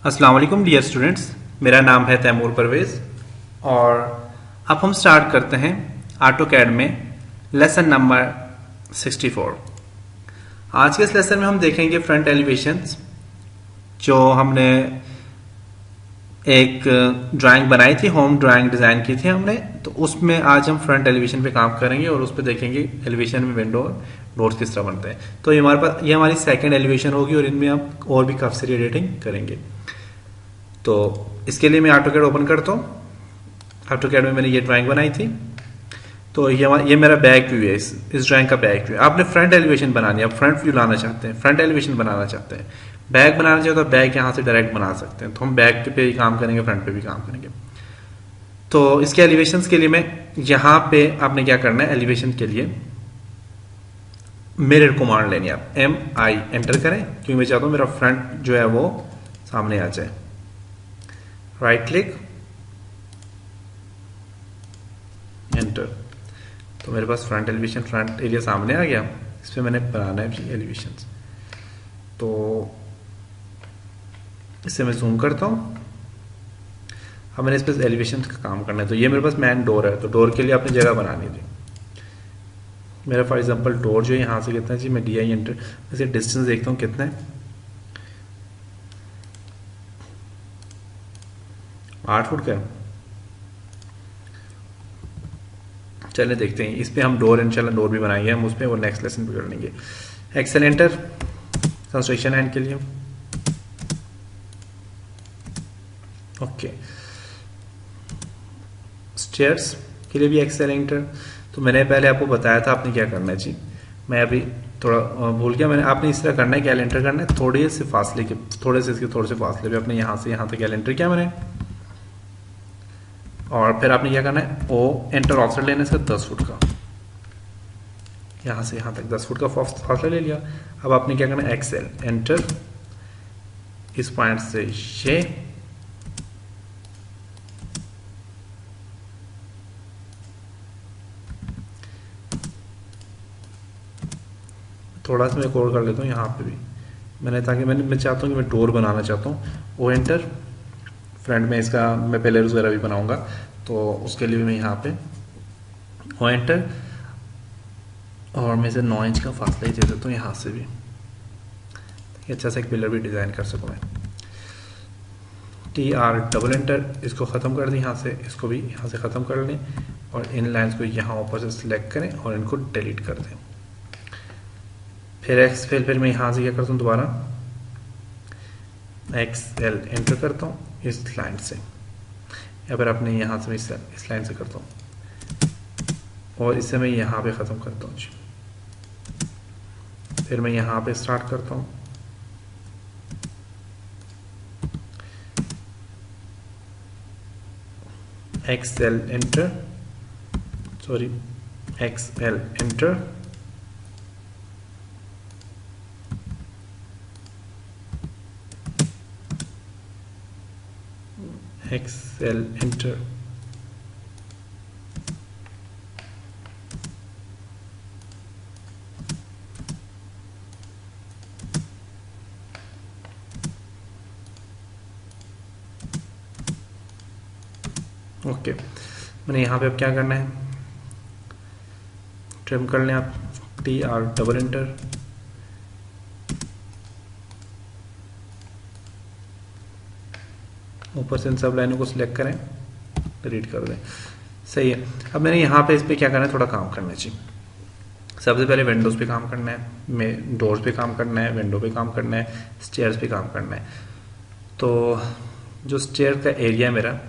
अस्सलाम वालेकुम dear students, मेरा नाम है तैमूर परवेज़ और अब हम स्टार्ट करते हैं ऑटोकैड में लेसन नंबर 64। आज के इस लेसन में हम देखेंगे फ्रंट एलिवेशंस। जो हमने एक ड्राइंग बनाई थी, होम ड्राइंग डिज़ाइन की थी हमने, तो उसमें आज हम फ्रंट एलिवेशन पे काम करेंगे और उस पर देखेंगे एलिवेशन में विंडो और डोर्स किस तरह बनते हैं। तो ये हमारी सेकंड एलिवेशन होगी और इनमें हम और भी काफ़ी सारी एडिटिंग करेंगे। तो इसके लिए मैं ऑटोकैड ओपन करता हूँ। ऑटोकैड में मैंने ये ड्राइंग बनाई थी। तो ये मेरा बैक व्यू है, इस ड्राइंग का बैक व्यू। आपने फ्रंट एलिवेशन बनानी है, आप फ्रंट व्यू लाना चाहते हैं, फ्रंट एलिवेशन बनाना चाहते हैं, बैक बनाना चाहते तो बैक यहाँ से डायरेक्ट बना सकते हैं। तो हम बैक पे भी काम करेंगे, फ्रंट पे भी काम करेंगे। तो इसके एलिवेशन के लिए मैं यहाँ पे आपने क्या करना है, एलिवेशन के लिए मिरर कमांड लेनी है। आप MI एंटर करें क्योंकि मैं चाहता हूँ मेरा फ्रंट जो है वो सामने आ जाए। Right click, enter. तो मेरे पास फ्रंट एलिवेशन, फ्रंट एरिया सामने आ गया। इस पर मैंने बनाना है एलिवेशन। तो इससे मैं जूम करता हूँ। अब मैंने इस पर एलिवेशन का काम करना है। तो ये मेरे पास मैन डोर है, तो डोर के लिए आपने जगह बनानी थी। मेरा फॉर एग्जांपल डोर जो है यहाँ से कितना है जी, मैं DI एंटर, वैसे डिस्टेंस देखता हूँ कितना है, 8 फुट का है। चलिए देखते हैं। इस पे हम डोर, इंशाल्लाह डोर भी बनाएंगे हम उस पर, वो नेक्स्ट लेसन पे कर लेंगे। एक्सेल एंटर, कंस्ट्रक्शन हैंड के लिए ओके। स्टेयर्स के लिए भी एक्सेल एंटर। तो मैंने पहले आपको बताया था आपने क्या करना है जी, मैं अभी थोड़ा भूल गया। मैंने आपने इस तरह करना है, क्या एंटर करना है, थोड़े से फासले के, थोड़े से फासले पे अपने यहाँ से यहाँ तक एंटर किया मैंने। और फिर आपने क्या करना है, ओ एंटर ऑफसेट लेना है इसका 10 फुट का, यहाँ से यहाँ तक 10 फुट का फासला ले लिया। अब आपने क्या करना है, एक्सेल एंटर, इस पॉइंट से ये थोड़ा सा मैं कोड कर लेता हूँ यहाँ पे भी मैंने, ताकि मैं चाहता हूँ कि मैं डोर बनाना चाहता हूँ। ओ एंटर, फ्रंट में इसका मैं पिलर्स वगैरह भी बनाऊंगा, तो उसके लिए भी मैं यहाँ पे ओ एंटर, और मैं इसे 9 इंच का फासला ही दे देता हूँ यहाँ से भी, अच्छा सा एक पिलर भी डिज़ाइन कर सकूँ मैं। TR डबल एंटर, इसको ख़त्म कर दें यहाँ से, इसको भी यहाँ से ख़त्म कर लें और इन लाइंस को यहाँ ऊपर से सिलेक्ट करें और इनको डिलीट कर दें। फिर मैं यहाँ से क्या करता हूँ, दोबारा XL एंटर करता हूँ इस लाइन से, या फिर अपने यहाँ से मैं इस लाइन से करता हूँ और इसे मैं यहाँ पे ख़त्म करता हूँ जी। फिर मैं यहाँ पे स्टार्ट करता हूँ, XL enter, sorry XL enter, XL enter, okay. मैंने यहाँ पे अब क्या करना है, ट्रिम कर लें आप, TR डबल एंटर, ऊपर से इन सब लाइनों को सिलेक्ट करें, डिलीट कर दें। सही है। अब मैंने यहाँ पे इस पर क्या करना है, थोड़ा काम करना चाहिए। सबसे पहले विंडोज़ पे काम करना है, मैं डोर्स पे काम करना है, विंडो पे काम करना है, स्टेयर्स पे काम करना है। तो जो स्टेयर का एरिया मेरा,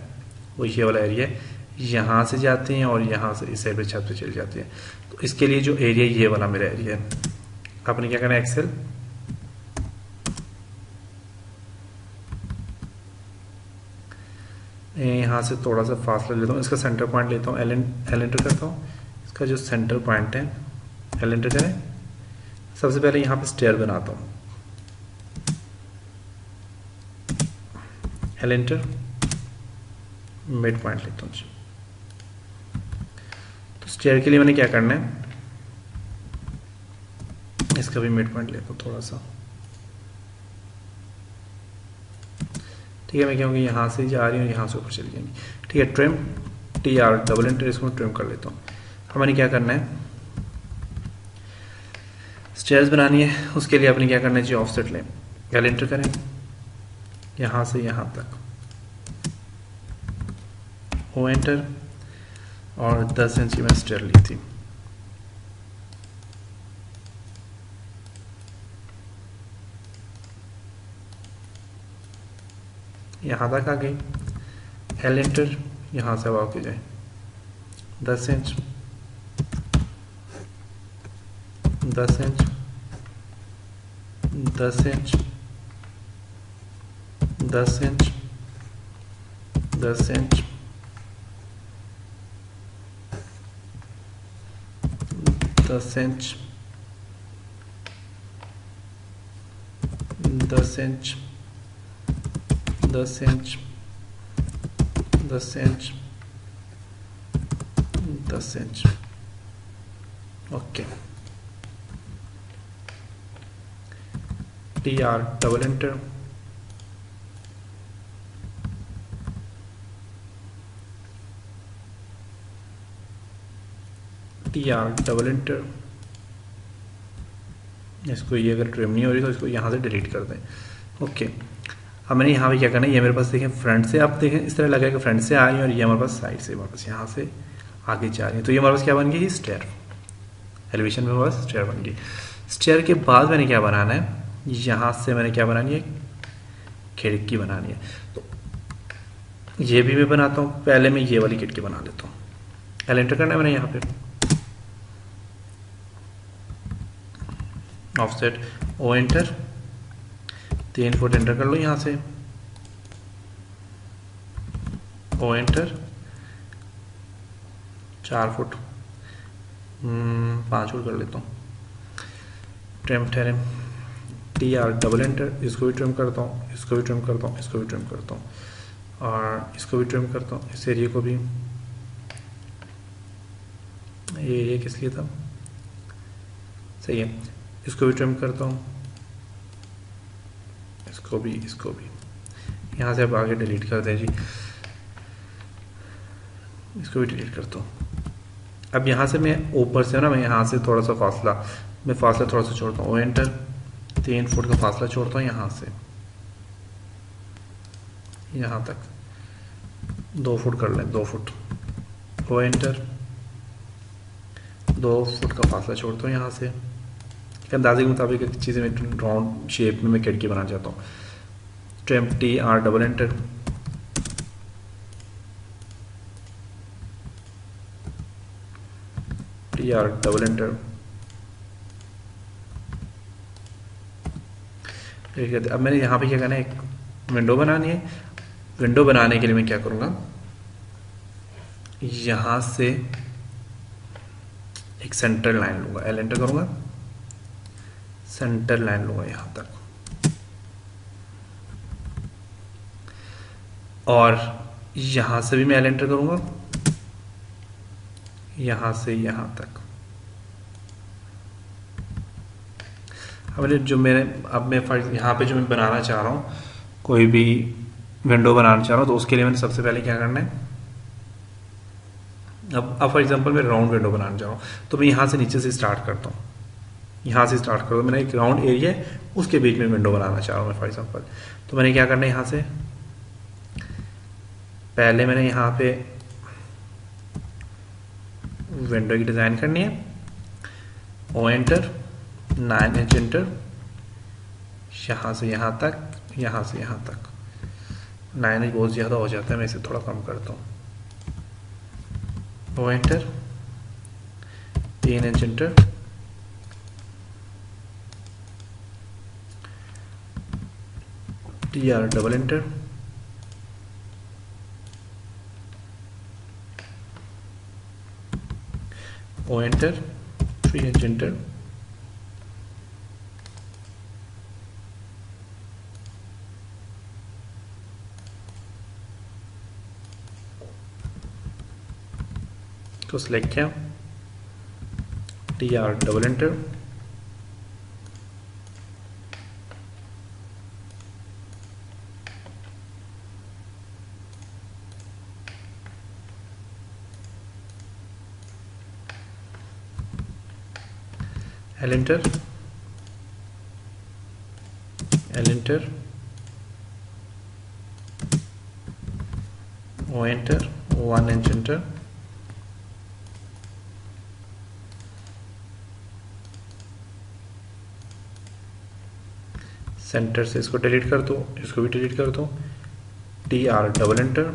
वो ये वाला एरिया है, यहाँ से जाते हैं और यहाँ से इस साइड पे छत पे चली जाती है। तो इसके लिए जो एरिया, ये वाला मेरा एरिया है। आपने क्या करना है, एक्सेल यहाँ से थोड़ा सा फासला लेता हूँ, इसका सेंटर पॉइंट लेता हूँ, एल एंटर करता हूँ, इसका जो सेंटर पॉइंट है एल एंटर करें। सबसे पहले यहाँ पे स्टेयर बनाता हूँ, एल एंटर, मिड पॉइंट लेता हूँ। तो स्टेयर के लिए मैंने क्या करना है, इसका भी मिड पॉइंट लेता हूँ थोड़ा सा, ठीक है, मैं कहूँगी यहाँ से जा रही हूँ, यहाँ से ऊपर चली जाएंगी। ठीक है, ट्रिम TR, इसको मैं ट्रिम कर लेता हूँ। हमें क्या करना है, स्टेयर्स बनानी है, उसके लिए अपने क्या करना है जी, ऑफसेट लें, एल एंटर करें, यहाँ से यहाँ तक ओ एंटर, और 10 इंच की मैंने स्टेयर ली थी। यहाँ तक आ गई, एल एंटर, यहाँ से अब के जाए 10 inch, 10 inch, 10 inch, 10 inch, 10 inch, 10 inch, 10 inch, 10 inch, 10 inch, 10 inch. Okay, TR double enter, TR double enter. इसको ये अगर ट्रिम नहीं हो रही तो इसको यहाँ से डिलीट कर दें। ओके, अब मैंने यहाँ पे क्या करना है, ये मेरे पास देखें फ्रंट से, आप देखें इस तरह लगा कि फ्रंट से आ रही है और ये हमारे पास साइड से वापस यहाँ से आगे जा रही है। तो ये हमारे पास क्या बन गई, स्टेयर, एलिवेशन में हमारे पास स्टेयर बन गई। स्टेयर के बाद मैंने क्या बनाना है, यहाँ से मैंने क्या बनानी है, खिड़की बनानी है। तो ये भी मैं बनाता हूँ, पहले मैं ये वाली खिड़की बना लेता हूँ। एल एंटर करना है मैंने यहाँ पे, offset O enter, 3 foot enter कर लो यहाँ से, ओ एंटर, 4 फुट, 5 फुट कर लेता हूँ, ट्रिम ठहरें, TR डबल एंटर, इसको भी ट्रिम करता हूँ, इसको भी ट्रिम करता हूँ, इसको भी ट्रिम करता हूँ, और इसको भी ट्रिम करता हूँ, इस एरिया को भी। ये एरिया किस लिए था, सही है, इसको भी ट्रिम करता हूँ, इसको भी, इसको भी। यहाँ से अब आगे डिलीट कर दें जी, इसको भी डिलीट करता हूँ। अब यहाँ से मैं ऊपर से ना, मैं यहाँ से थोड़ा सा फासला, मैं फासला थोड़ा सा छोड़ता हूँ, ओ एंटर, 3 फुट का फासला छोड़ता हूँ यहाँ से यहाँ तक, 2 फुट कर लें, 2 फुट, ओ एंटर, 2 फुट का फासला छोड़ता हूँ यहाँ से। अंदाजे के मुताबिक चीज़ें में राउंड शेप में मैं खिड़की बनाना चाहता हूँ। Trim TR double enter, TR double enter. अब मैंने यहाँ पे क्या करना है, एक विंडो बनानी है। विंडो बनाने के लिए मैं क्या करूँगा, यहाँ से एक सेंटर लाइन लूँगा, एल एंटर करूँगा, सेंटर लाइन लूँगा यहाँ तक, और यहाँ से भी मैं एल एंटर करूँगा, यहाँ से यहाँ तक। जो मैंने अब मैं यहाँ पे जो मैं बनाना चाह रहा हूँ, कोई भी विंडो बनाना चाह रहा हूँ, तो उसके लिए मैंने सबसे पहले क्या करना है, अब फॉर एग्जांपल मैं राउंड विंडो बनाना चाह रहा हूँ, तो मैं यहाँ से नीचे से स्टार्ट करता हूँ, यहाँ से स्टार्ट करो, मैंने एक राउंड एरिया है, उसके बीच में विंडो बनाना चाह रहा हूँ मैं फॉर एग्जांपल। तो मैंने क्या करना है, यहाँ से पहले मैंने यहाँ पे विंडो की डिज़ाइन करनी है, ओ एंटर, 9 इंच एंटर, यहाँ से यहाँ तक, यहाँ से यहाँ तक। 9 इंच बहुत ज़्यादा हो जाता है, मैं इसे थोड़ा कम करता हूँ, O enter, 3 inch enter, TR double enter, O enter, 3 inch enter, को सिलेक्ट किया, TR double enter, L enter, L enter, O enter, 1 inch enter, center से इसको डिलीट कर दो, इसको भी डिलीट कर दो, T R double enter,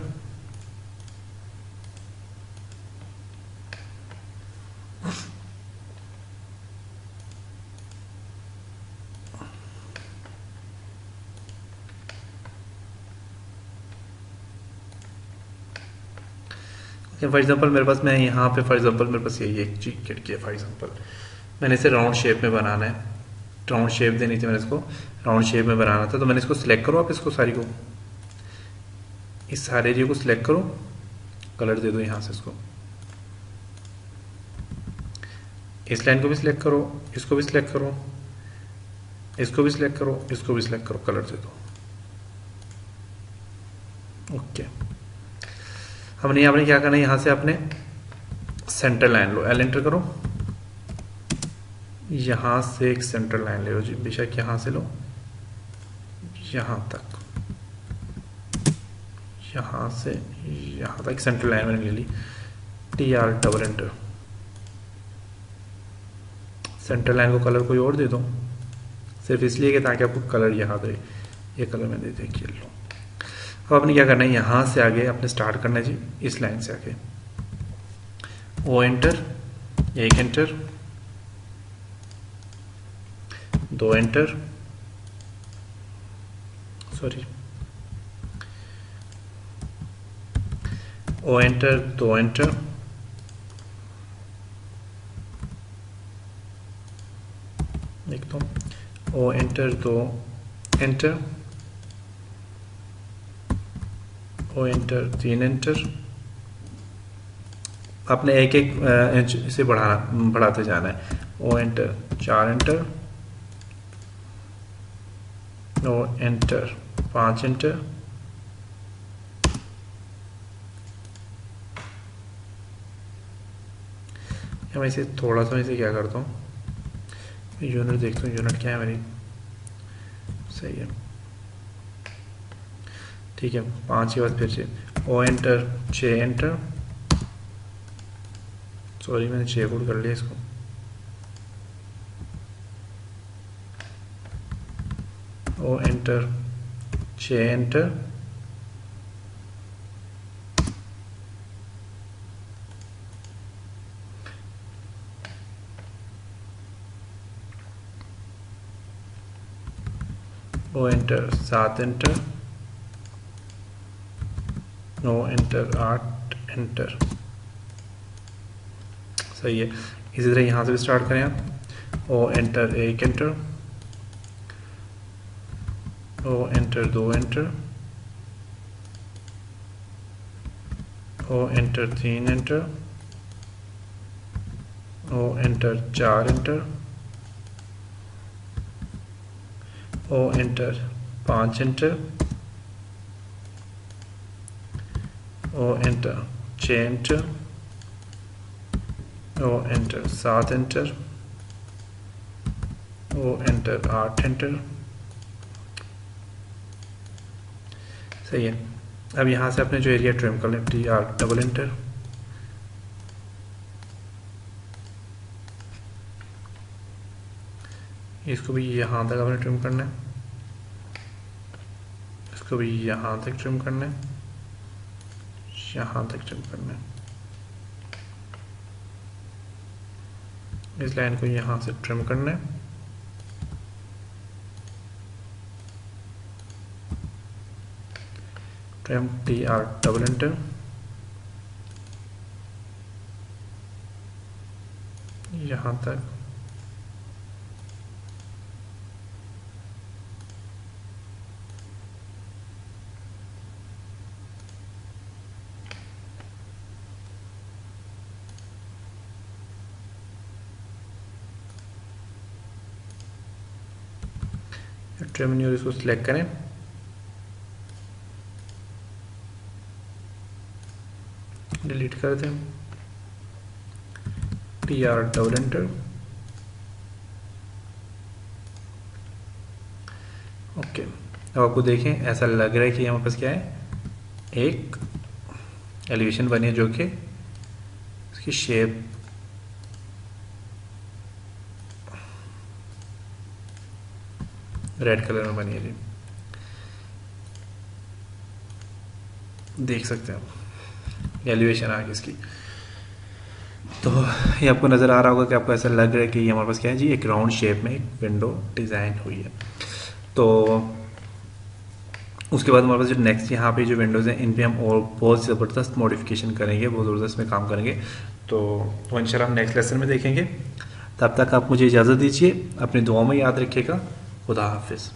for example मेरे पास, मैं यहाँ पे फॉर एग्जांपल मेरे पास यही एक चीज खिड़की है, फॉर एग्जांपल मैंने इसे राउंड शेप में बनाना है, राउंड शेप देनी थी, मैंने इसको राउंड शेप में बनाना था, तो मैंने इसको सिलेक्ट करो, आप इसको सारी को, इस सारे एरिया को सिलेक्ट करो, कलर दे दो यहाँ से, इसको इस लाइन को भी सिलेक्ट करो, इसको भी सिलेक्ट करो, इसको भी सिलेक्ट करो, इसको भी सिलेक्ट करो, कलर दे दो। ओके, हमने यहाँ पे क्या करना है, यहाँ से आपने सेंटर लाइन लो, एल एंटर करो, यहाँ से एक सेंटर लाइन ले लो जी, बेशक यहाँ से लो, यहाँ तक, यहाँ से यहाँ तक सेंटर लाइन मैंने ले ली, T R double enter, centre line को कलर कोई और दे दो, सिर्फ इसलिए कि ताकि आपको कलर याद रहे, ये कलर मैं दे देखिए लो। अब आपने क्या करना है, यहाँ से आगे आपने स्टार्ट करना है जी, इस लाइन से आगे, ओ एंटर, एक एंटर, दो एंटर, सॉरी, ओ एंटर, दो एंटर, लिख दो, ओ एंटर, दो एंटर, ओ एंटर, तीन एंटर, आपने एक एक इंच इसे बढ़ाते जाना है, ओ एंटर, चार एंटर, ओ एंटर, पांच एंटर, मैं इसे थोड़ा सा इसे क्या करता हूँ, यूनिट देखता हूँ, यूनिट क्या है मेरी, सही है, ठीक है, पांच के बाद फिर से ओ एंटर, छः एंटर, सॉरी मैंने 6 कोड कर लिया इसको, O enter, 6 enter, O enter, 7 enter, O enter, 8 enter, सही है। इसी तरह यहाँ से भी स्टार्ट करें आप, ओ एंटर, एक एंटर, ओ एंटर, दो एंटर, ओ एंटर, तीन एंटर, ओ एंटर, चार एंटर, ओ एंटर, पांच enter, O enter, 6 enter, O enter, 7 enter, O enter, 8 enter, सही है। अब यहाँ से अपने जो एरिया ट्रिम कर लें, टी आर डबल एंटर, इसको भी यहाँ तक आपने ट्रिम करना है, इसको भी यहाँ तक ट्रिम करना है, यहाँ तक ट्रिम करना है, इस लाइन को यहाँ से ट्रिम करना है, trim, T R double enter, यहाँ तक, ट्रिम न्यू, इसको सिलेक्ट करें, डिलीट कर दें, T R double enter, okay, अब आपको देखें ऐसा लग रहा है कि हमारे पास क्या है, एक एलिवेशन बनी है जो कि इसकी शेप रेड कलर में बनी है जी, देख सकते हैं आप एलिवेशन आ गई इसकी। तो ये आपको नज़र आ रहा होगा कि आपको ऐसा लग रहा है कि ये हमारे पास क्या है जी, एक राउंड शेप में एक विंडो डिज़ाइन हुई है। तो उसके बाद हमारे पास जो नेक्स्ट यहाँ पे जो विंडोज़ हैं इन पे हम और बहुत ज़बरदस्त मॉडिफिकेशन करेंगे, बहुत ज़बरदस्त में काम करेंगे। तो इंशाल्लाह हम नेक्स्ट लेसन में देखेंगे। तब तक आप मुझे इजाज़त दीजिए, अपनी दुआओं में याद रखिएगा। खुदा हाफिज़।